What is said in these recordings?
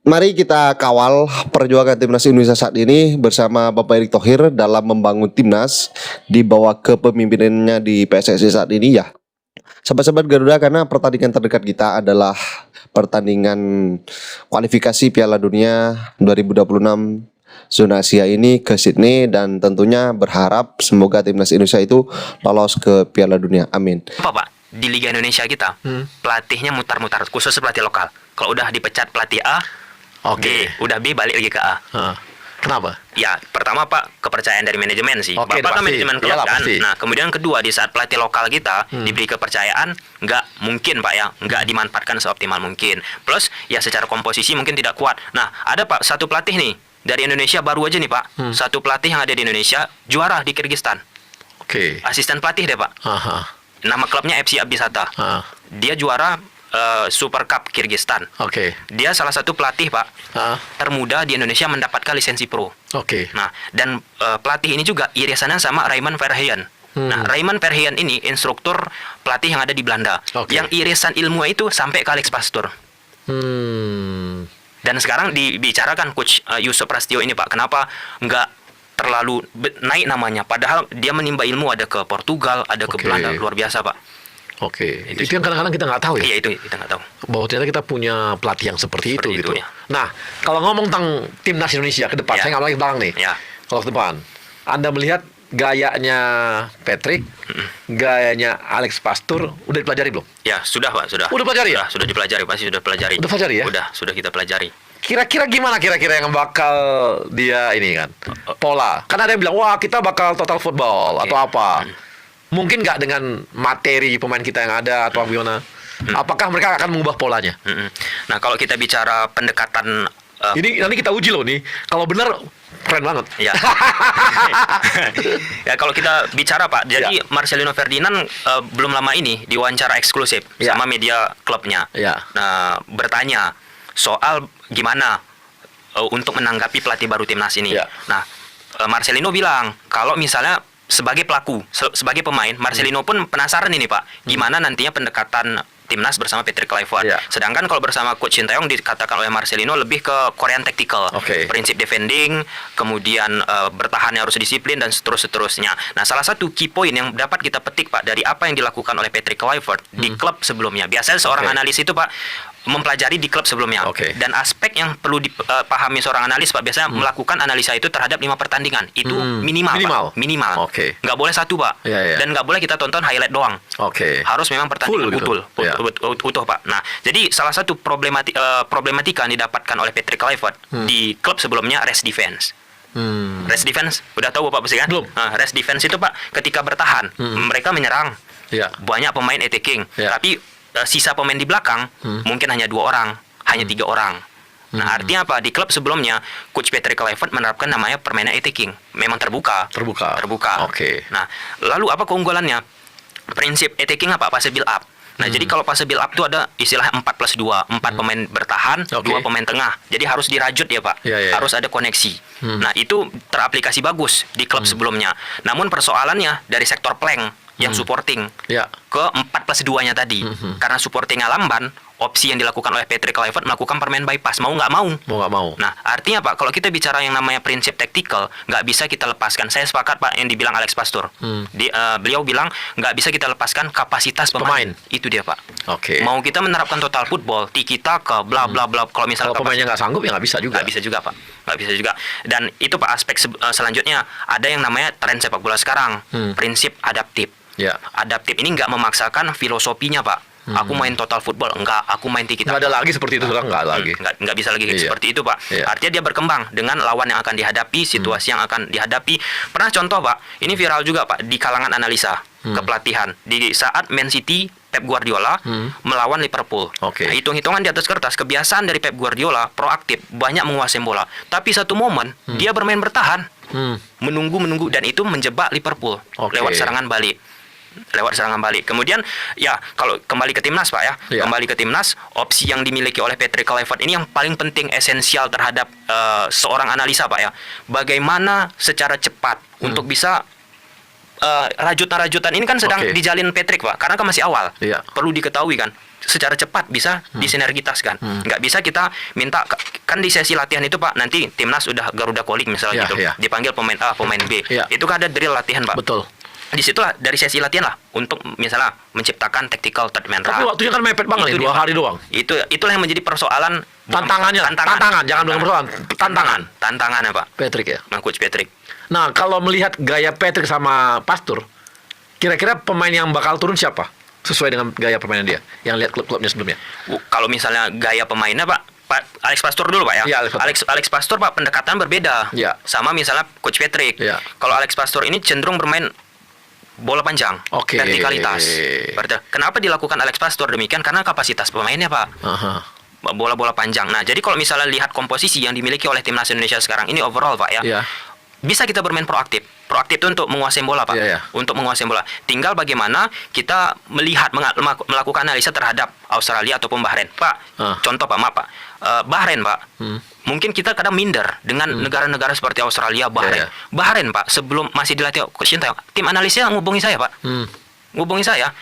Mari kita kawal perjuangan timnas Indonesia saat ini bersama Bapak Erick Thohir dalam membangun timnas di bawah kepemimpinannya di PSSI saat ini ya. Sahabat-sahabat Garuda, karena pertandingan terdekat kita adalah pertandingan kualifikasi Piala Dunia 2026 zona Asia ini ke Sydney, dan tentunya berharap semoga timnas Indonesia itu lolos ke Piala Dunia. Amin. Apa Pak? Di Liga Indonesia kita, pelatihnya mutar-mutar, khusus pelatih lokal. Kalau udah dipecat pelatih A, Oke. B, udah B balik lagi ke A. Kenapa? Ya, pertama Pak, kepercayaan dari manajemen sih. Oke, Bapak kan pasti. manajemen klub Iyalah, kan. pasti. Nah, kemudian kedua, di saat pelatih lokal kita diberi kepercayaan, nggak mungkin Pak ya, nggak dimanfaatkan seoptimal mungkin. Plus, ya secara komposisi mungkin tidak kuat. Nah, ada Pak, satu pelatih nih, dari Indonesia baru aja nih Pak. Satu pelatih yang ada di Indonesia, juara di Kyrgyzstan. Oke. Asisten pelatih deh Pak. Aha. Nama klubnya FC Abisata. Dia juara Super Cup Kyrgyzstan. Oke. Dia salah satu pelatih Pak termuda di Indonesia mendapatkan lisensi pro. Oke. Nah, dan pelatih ini juga irisannya sama Raymond Verheyen. Nah, Raymond Verheyen ini instruktur pelatih yang ada di Belanda. Oke. Yang irisan ilmu itu sampai ke Alex Pastoor. Dan sekarang dibicarakan Coach Yusuf Prasetyo ini Pak, kenapa nggak terlalu naik namanya? Padahal dia menimba ilmu ada ke Portugal, ada ke Oke. Belanda, luar biasa Pak. Oke. Itu yang kadang-kadang kita nggak tahu ya. Iya, itu kita nggak tahu. Bahwa ternyata kita punya pelatih yang seperti Seperti itu gitu. itu, ya. Nah, kalau ngomong tentang timnas Indonesia ke depan, Ya. saya nggak lagi belakang nih. Ya. Kalau ke depan, Anda melihat gayanya Patrick, gayanya Alex Pastoor udah dipelajari belum? Ya, sudah Pak, sudah. Udah pelajari ya? Sudah dipelajari, pasti sudah pelajari. Udah pelajari ya? Sudah kita pelajari. Kira-kira gimana kira-kira yang bakal dia ini kan pola? Kan ada yang bilang wah kita bakal total football Oke. atau apa? Mungkin nggak dengan materi pemain kita yang ada atau gimana? Apakah mereka akan mengubah polanya? Nah, kalau kita bicara pendekatan Ini nanti kita uji loh nih. Kalau benar keren banget. ya. Ya, kalau kita bicara Pak, jadi Ya. Marcelino Ferdinand belum lama ini diwawancara eksklusif Ya. sama media klubnya. Ya. Nah, bertanya soal gimana untuk menanggapi pelatih baru timnas ini. Ya. Nah, Marcelino bilang kalau misalnya sebagai pelaku, sebagai pemain, Marcelino pun penasaran ini Pak, gimana nantinya pendekatan timnas bersama Patrick Kluivert. Ya. Sedangkan kalau bersama Coach Sinteyong dikatakan oleh Marcelino lebih ke Korean tactical, Oke. prinsip defending, kemudian bertahan harus disiplin dan seterusnya. Nah, salah satu key point yang dapat kita petik Pak dari apa yang dilakukan oleh Patrick Kluivert di klub sebelumnya. Biasanya seorang Oke. analis itu Pak mempelajari di klub sebelumnya. Oke. Dan aspek yang perlu dipahami seorang analis Pak, biasanya melakukan analisa itu terhadap 5 pertandingan. Itu minimal, Minimal. Pak. Minimal. Oke. Nggak boleh satu Pak. Iya, iya. Dan nggak boleh kita tonton highlight doang. Oke. Harus memang pertandingan Full gitu. utuh, Ya. utuh Pak. Nah, jadi salah satu problematika yang didapatkan oleh Patrick Kluivert di klub sebelumnya rest defense. Rest defense, udah tahu Bapak pasti kan? Belum. Nah, rest defense itu Pak, ketika bertahan, mereka menyerang. Ya. Banyak pemain attacking, Ya. tapi sisa pemain di belakang mungkin hanya 2 orang, hanya 3 orang. Nah, artinya apa? Di klub sebelumnya, Coach Patrick Kluivert menerapkan namanya permainan attacking. Memang terbuka. Terbuka. Oke. Nah, lalu apa keunggulannya? Prinsip attacking apa? Fase build up. Nah, jadi kalau fase build up itu ada istilah 4+2. 4 pemain bertahan, Oke. 2 pemain tengah. Jadi harus dirajut ya, Pak. Ya, ya. Harus ada koneksi. Nah, itu teraplikasi bagus di klub sebelumnya. Namun persoalannya dari sektor plank yang supporting Ya. ke 4+2-nya tadi. Karena supportingnya lamban, opsi yang dilakukan oleh Patrick Kluivert melakukan permain bypass, mau nggak mau. Mau nggak mau. Nah, artinya Pak, kalau kita bicara yang namanya prinsip tactical, nggak bisa kita lepaskan. Saya sepakat Pak yang dibilang Alex Pastoor. Beliau bilang nggak bisa kita lepaskan kapasitas pemain. Itu dia Pak. Oke. Mau kita menerapkan total football, tiki taka, bla bla bla. Kalau misalnya Kalau pemainnya nggak sanggup ya nggak bisa juga. nggak bisa juga Pak, nggak bisa juga. Dan itu Pak aspek selanjutnya ada yang namanya tren sepak bola sekarang, prinsip adaptif. Ya. Adaptif ini nggak memaksakan filosofinya Pak. Aku main total football, enggak. Aku main tiki Nggak taka. ada lagi seperti itu sekarang, nggak lagi. Nggak bisa lagi Iya. seperti itu Pak. Iya. Artinya dia berkembang dengan lawan yang akan dihadapi, situasi yang akan dihadapi. Pernah contoh Pak, ini viral juga Pak di kalangan analisa kepelatihan. Di saat Man City Pep Guardiola melawan Liverpool. Oke. Nah, hitung-hitungan di atas kertas, kebiasaan dari Pep Guardiola proaktif, banyak menguasai bola. Tapi satu momen dia bermain bertahan, menunggu dan itu menjebak Liverpool Oke. lewat serangan balik. Kemudian ya kalau kembali ke timnas Pak ya, Ya. kembali ke timnas, opsi yang dimiliki oleh Patrick Kluivert ini yang paling penting, esensial terhadap seorang analisa Pak ya. Bagaimana secara cepat untuk bisa rajutan-rajutan ini kan sedang Oke. dijalin Patrick Pak, karena kan masih awal. Iya. Perlu diketahui kan, secara cepat bisa disinergitaskan. Nggak bisa kita minta kan di sesi latihan itu Pak, nanti timnas udah Garuda Calling misalnya Iya, gitu, iya. dipanggil pemain A, pemain B. Iya. Itu kan ada drill latihan Pak. Betul. Disitulah dari sesi latihan lah untuk misalnya menciptakan tactical third man Tapi run. waktunya kan mepet banget Itu nih, 2 dia, hari doang. Itulah yang menjadi persoalan. Tantangannya, tantangan, jangan bilang persoalan, tantangan. Tantangannya Pak, Patrick ya. Coach Patrick. Nah, kalau melihat gaya Patrick sama Pastur, kira-kira pemain yang bakal turun siapa? Sesuai dengan gaya permainan dia, yang lihat klub-klubnya sebelumnya. Kalau misalnya gaya pemainnya Pak Alex Pastur dulu Pak ya. Iya, Alex Pastur. Alex Pastur Pak pendekatan berbeda. Iya. Sama misalnya Coach Patrick. Iya. Kalau Alex Pastur ini cenderung bermain bola panjang, Oke. vertikalitas. Berarti kenapa dilakukan Alex Pastur demikian? Karena kapasitas pemainnya Pak. Aha. Bola-bola panjang. Nah, jadi kalau misalnya lihat komposisi yang dimiliki oleh timnas Indonesia sekarang ini overall Pak ya. Iya. Bisa kita bermain proaktif. Proaktif itu untuk menguasai bola, Pak. Iya, iya. Untuk menguasai bola. Tinggal bagaimana kita melihat melakukan analisa terhadap Australia ataupun Bahrain. Pak, contoh Pak, maaf Pak. Bahrain, Pak. Mungkin kita kadang minder dengan negara-negara seperti Australia, Bahrain. Iya, iya. Bahrain, Pak, sebelum masih dilatih Coach Sintayong, tim analisnya ngubungi saya, Pak. Ngubungi saya.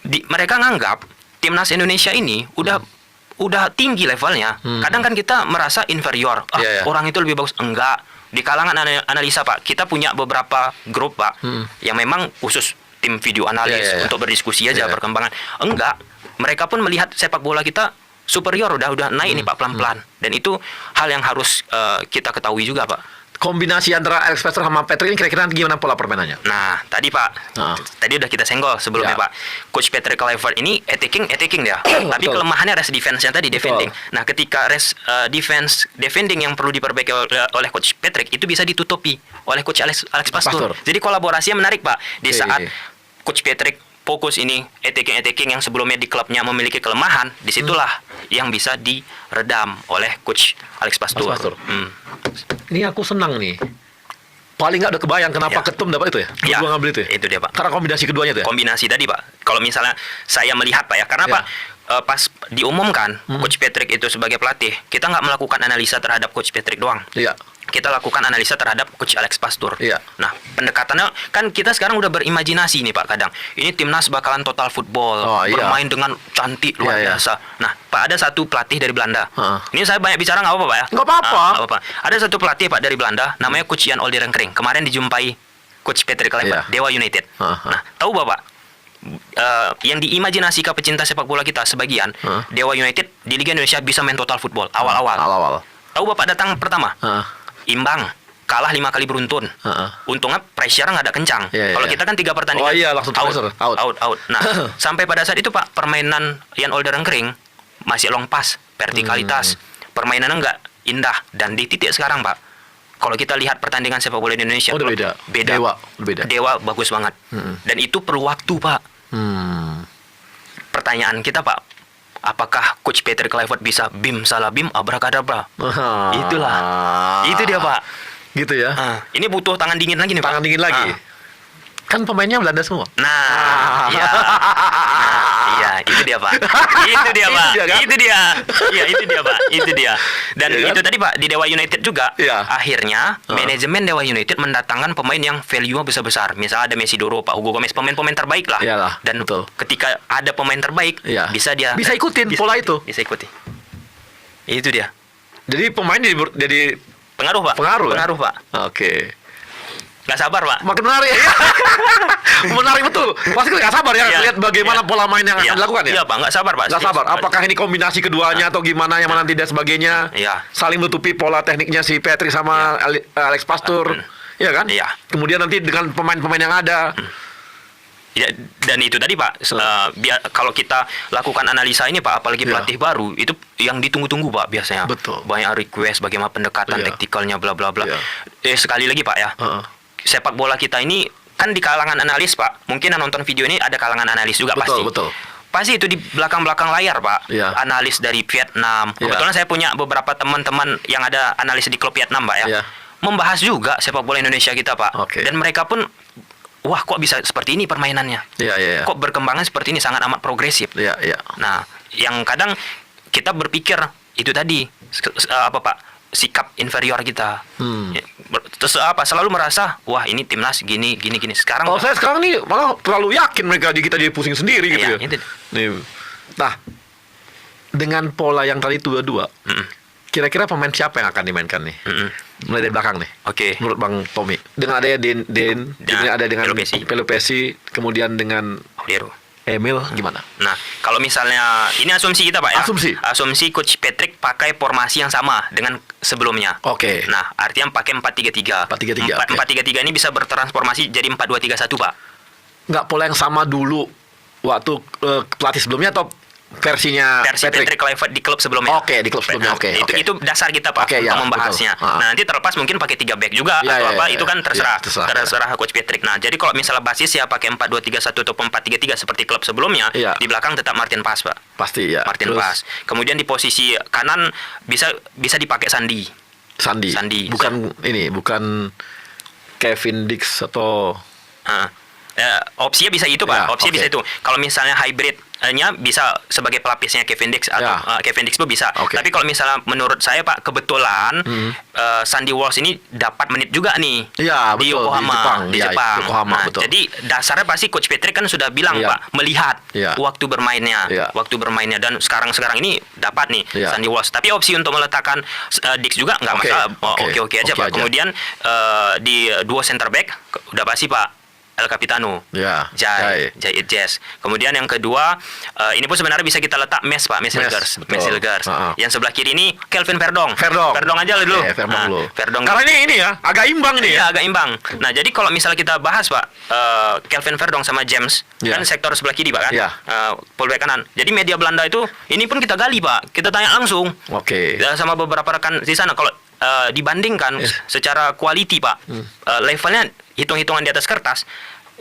Mereka nganggap timnas Indonesia ini udah tinggi levelnya. Kadang kan kita merasa inferior. Iya, iya. Orang itu lebih bagus. Enggak. Di kalangan analisa Pak, kita punya beberapa grup Pak yang memang khusus tim video analis Iya, iya, iya. untuk berdiskusi aja Iya, iya. perkembangan. Enggak. Mereka pun melihat sepak bola kita superior, udah naik nih Pak pelan-pelan. Dan itu hal yang harus kita ketahui juga Pak. Kombinasi antara Alex Pastur sama Patrick ini kira-kira gimana pola permainannya? Nah, tadi Pak, tadi udah kita senggol sebelumnya Ya. Pak. Coach Patrick Kluivert ini attacking dia. Tapi Betul. kelemahannya rest defense-nya tadi, defending. Nah, ketika rest defending yang perlu diperbaiki oleh Coach Patrick itu bisa ditutupi oleh Coach Alex Pastur. Pastur. Jadi kolaborasinya menarik Pak. Di Oke. saat Coach Patrick fokus ini attacking yang sebelumnya di klubnya memiliki kelemahan, disitulah yang bisa diredam oleh Coach Alex Pastur. Pastur. Ini aku senang nih. Paling nggak udah kebayang kenapa Ya. Ketum dapat itu ya? Ya, Gua ngambil itu ya? itu dia, Pak. Karena kombinasi keduanya itu ya? Kombinasi tadi Pak, kalau misalnya saya melihat Pak ya, karena Ya. Pak pas diumumkan Coach Patrick itu sebagai pelatih, kita nggak melakukan analisa terhadap Coach Patrick doang. Iya. Kita lakukan analisa terhadap Coach Alex Pastur. Iya. Nah, pendekatannya kan kita sekarang udah berimajinasi nih Pak kadang. Ini timnas bakalan total football, Oh, iya. bermain dengan cantik luar Iya, iya. biasa. Nah, Pak ada satu pelatih dari Belanda. Heeh. Ini saya banyak bicara nggak apa-apa Pak ya? Nggak apa-apa. Nggak apa-apa. Ada satu pelatih Pak dari Belanda, namanya Coach Jan Olderenkring. Kemarin dijumpai Coach Patrick Kluivert, Iya. Dewa United. Heeh. Nah, tahu Bapak? Yang diimajinasi ke pecinta sepak bola kita sebagian, Dewa United di Liga Indonesia bisa main total football awal-awal. Awal-awal. Tahu Bapak datang pertama? Heeh. Imbang, kalah 5 kali beruntun. Heeh. Untungnya pressure nggak ada kencang. Iya, iya, Kalau iya. kita kan 3 pertandingan. Oh iya, langsung pressure. Out. Nah, sampai pada saat itu Pak, permainan Jan Olderenkring masih long pass, vertikalitas. Permainannya nggak indah. Dan di titik sekarang Pak, kalau kita lihat pertandingan sepak bola di Indonesia, Oh, udah beda. Dewa, udah beda. Dewa bagus banget. Dan itu perlu waktu Pak. Pertanyaan kita Pak, apakah Coach Patrick Kluivert bisa bim salah bim abrakadabra? Itulah. Itu dia Pak. Gitu ya. Ini butuh tangan dingin lagi nih Pak. Tangan dingin lagi. Kan pemainnya Belanda semua. Nah, iya, itu dia Pak. Itu dia Pak. Itu dia, kan? Itu dia. Iya, itu dia Pak. Itu dia. Dan Iya, kan? itu tadi Pak di Dewa United juga. Iya. Akhirnya manajemen Dewa United mendatangkan pemain yang value besar-besar. Misalnya ada Messi Doro, Pak Hugo Gomez, pemain-pemain terbaik lah. Iyalah, Dan betul. ketika ada pemain terbaik, Iya. bisa dia Bisa ikutin pola itu. Bisa ikuti. Itu dia. Jadi pemain jadi Pengaruh Pak. pengaruh. Pengaruh Pak. Oke. Nggak sabar Pak. Makin menarik. Menarik betul. Pasti nggak sabar ya Iya. lihat bagaimana Iya. pola main yang Iya. akan dilakukan ya. Iya Pak, nggak sabar Pak. Nggak sabar. Apakah ini kombinasi keduanya atau gimana yang mana tidak sebagainya? Iya. Saling menutupi pola tekniknya si Patrick sama Alex Pastur. Iya kan? Iya. Kemudian nanti dengan pemain-pemain yang ada. Ya, dan itu tadi Pak, kalau kita lakukan analisa ini Pak, apalagi Iya. pelatih baru, itu yang ditunggu-tunggu Pak biasanya. Betul. Banyak request bagaimana pendekatan Iya. taktikalnya bla bla bla. Iya. Sekali lagi Pak ya, Heeh. sepak bola kita ini kan di kalangan analis Pak. Mungkin yang nonton video ini ada kalangan analis juga pasti. Betul. Pasti itu di belakang-belakang layar Pak. Iya. Analis dari Vietnam. Iya. Kebetulan saya punya beberapa teman-teman yang ada analis di klub Vietnam Pak ya. Iya. Membahas juga sepak bola Indonesia kita Pak. Oke. Dan mereka pun, wah kok bisa seperti ini permainannya. Iya. Kok berkembangnya seperti ini, sangat amat progresif. Iya. Nah, yang kadang kita berpikir itu tadi apa Pak, sikap inferior kita. Ya, terus selalu merasa wah ini timnas gini. Sekarang Kalau saya sekarang nih malah terlalu yakin mereka kita jadi pusing sendiri gitu Iya, ya. itu. Nih. Nah, dengan pola yang tadi 2-2, Mm-mm. kira-kira pemain siapa yang akan dimainkan nih? Mm-mm. Mulai dari belakang nih. Oke. Menurut Bang Tommy, dengan adanya kemudian ada dengan Pelupesi, kemudian dengan Aurero. Emil, gimana? Nah, kalau misalnya ini asumsi kita, Pak ya. Asumsi. Coach Patrick pakai formasi yang sama dengan sebelumnya. Oke. Nah, artinya pakai 4-3-3. 4-3-3, oke. 4-3-3 ini bisa bertransformasi jadi 4-2-3-1, Pak. Nggak pola yang sama dulu waktu pelatih sebelumnya atau versinya Versi Patrick Kluivert di klub sebelumnya. Oke, di klub sebelumnya. Nah, Oke, itu, oke. itu dasar kita, Pak, Oke, untuk ya, membahasnya. betul. Nah, nanti terlepas mungkin pakai 3 back juga Ya, atau ya, apa, ya, itu kan ya. terserah. Ya, terserah Coach Patrick. Nah, jadi kalau misalnya basis ya pakai 4-2-3-1 atau 4-3-3 seperti klub sebelumnya, Ya. di belakang tetap Martin Paes, Pak. Pasti ya. Martin Terus Paes. Kemudian di posisi kanan bisa dipakai Sandi. Sandi. Bukan Kevin Dix atau Opsinya bisa itu, Pak. Ya, Opsinya oke. bisa itu. Kalau misalnya hybridnya bisa sebagai pelapisnya Kevin Dix atau Ya. Kevin Dix pun bisa. Oke. Tapi kalau misalnya menurut saya, Pak, kebetulan Sandy Walsh ini dapat menit juga nih Iya, di betul, Yokohama. di Jepang. Yokohama, Nah, betul. jadi dasarnya pasti Coach Patrick kan sudah bilang, Iya. Pak, melihat Iya. waktu bermainnya, Iya. dan sekarang ini dapat nih Iya. Sandy Walsh. Tapi opsi untuk meletakkan Dix juga nggak Oke, masalah. oke. Oke aja, Oke Pak. aja. Kemudian di dua center back udah pasti, Pak, El Capitano. Ya, Jai Jazz. Kemudian yang kedua, ini pun sebenarnya bisa kita letak Mes, Pak, Mes Hilgers. betul. Mes Hilgers. Ha-ha. Yang sebelah kiri ini Kelvin Verdong. Verdong aja dulu. Oke, Verdong Nah, dulu. Verdong. Karena ini ya, agak imbang nih ya. Iya, agak imbang. Nah, jadi kalau misalnya kita bahas, Pak, Kelvin Verdong sama James, Iya. kan sektor sebelah kiri, Pak, kan? Iya. Fullback kanan. Jadi media Belanda itu, ini pun kita gali, Pak. Kita tanya langsung. Oke. Sama beberapa rekan di sana. Kalau dibandingkan secara quality, Pak, levelnya hitung-hitungan di atas kertas,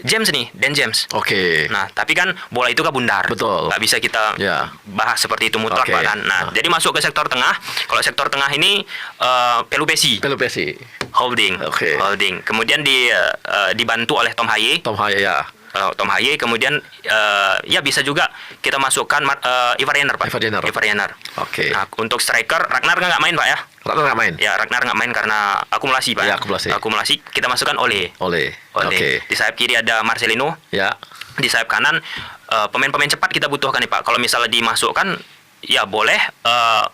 James nih, Dan James. Oke. Nah, tapi kan bola itu kan bundar. Betul. Nggak bisa kita Ya. bahas seperti itu mutlak, Oke. Pak, kan. Nah, jadi masuk ke sektor tengah. Kalau sektor tengah ini Pelupesi. Pelupesi. Holding. Oke. Holding. Kemudian dibantu oleh Tom Haye. Tom Haye ya. Tom Haye. Kemudian ya bisa juga kita masukkan Ivar Jenner, Pak. Ivar Jenner. Oke. Nah, untuk striker Ragnar nggak main, Pak, ya. Ragnar nggak main. Ya, Ragnar nggak main karena akumulasi, Pak. Ya, akumulasi. Kita masukkan Ole. Oke. Di sayap kiri ada Marcelino. Ya. Di sayap kanan pemain-pemain cepat kita butuhkan nih, Pak. Kalau misalnya dimasukkan, ya boleh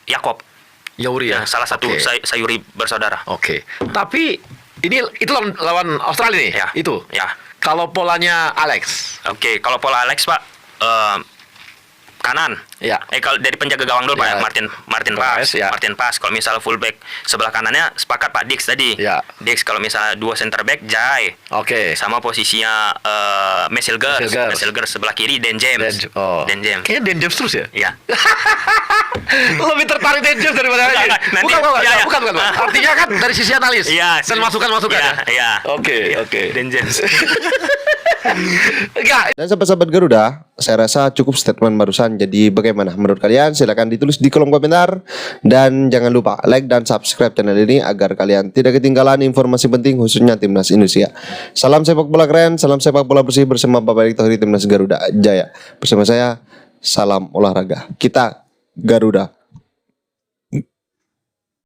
Yakob. Yauri ya. Salah satu Oke. Sayuri bersaudara. Oke. Tapi itu lawan Australia nih. Ya. Itu. Ya. Kalau polanya Alex. Oke, kalau pola Alex, Pak, kanan. Ya. Kalau dari penjaga gawang dulu, Pak, Ya. ya. Martin Paes. Ya. Martin Paes. Kalau misalnya fullback sebelah kanannya sepakat Pak Dix tadi. Ya. Dix. Kalau misalnya dua center back Jai. Oke. Sama posisinya Mes Hilgers. Hilgers. Mes Hilgers sebelah kiri Dan James. Dan James. Kayaknya Dan James terus ya? Iya. Lebih tertarik Dan James daripada Enggak, Alex. nanti- Bukan. ya, ya. Bukan. Artinya kan dari sisi analis. Iya. Dan masukan-masukan Iya, ya? iya. Oke. Dan James. Enggak. Dan sahabat-sahabat Garuda, saya rasa cukup statement barusan. Jadi bagaimana menurut kalian? Silahkan ditulis di kolom komentar. Dan jangan lupa like dan subscribe channel ini agar kalian tidak ketinggalan informasi penting khususnya Timnas Indonesia. Salam sepak bola keren, salam sepak bola bersih bersama Bapak Erick Thohir Timnas Garuda Jaya. Bersama saya, salam olahraga. Kita Garuda.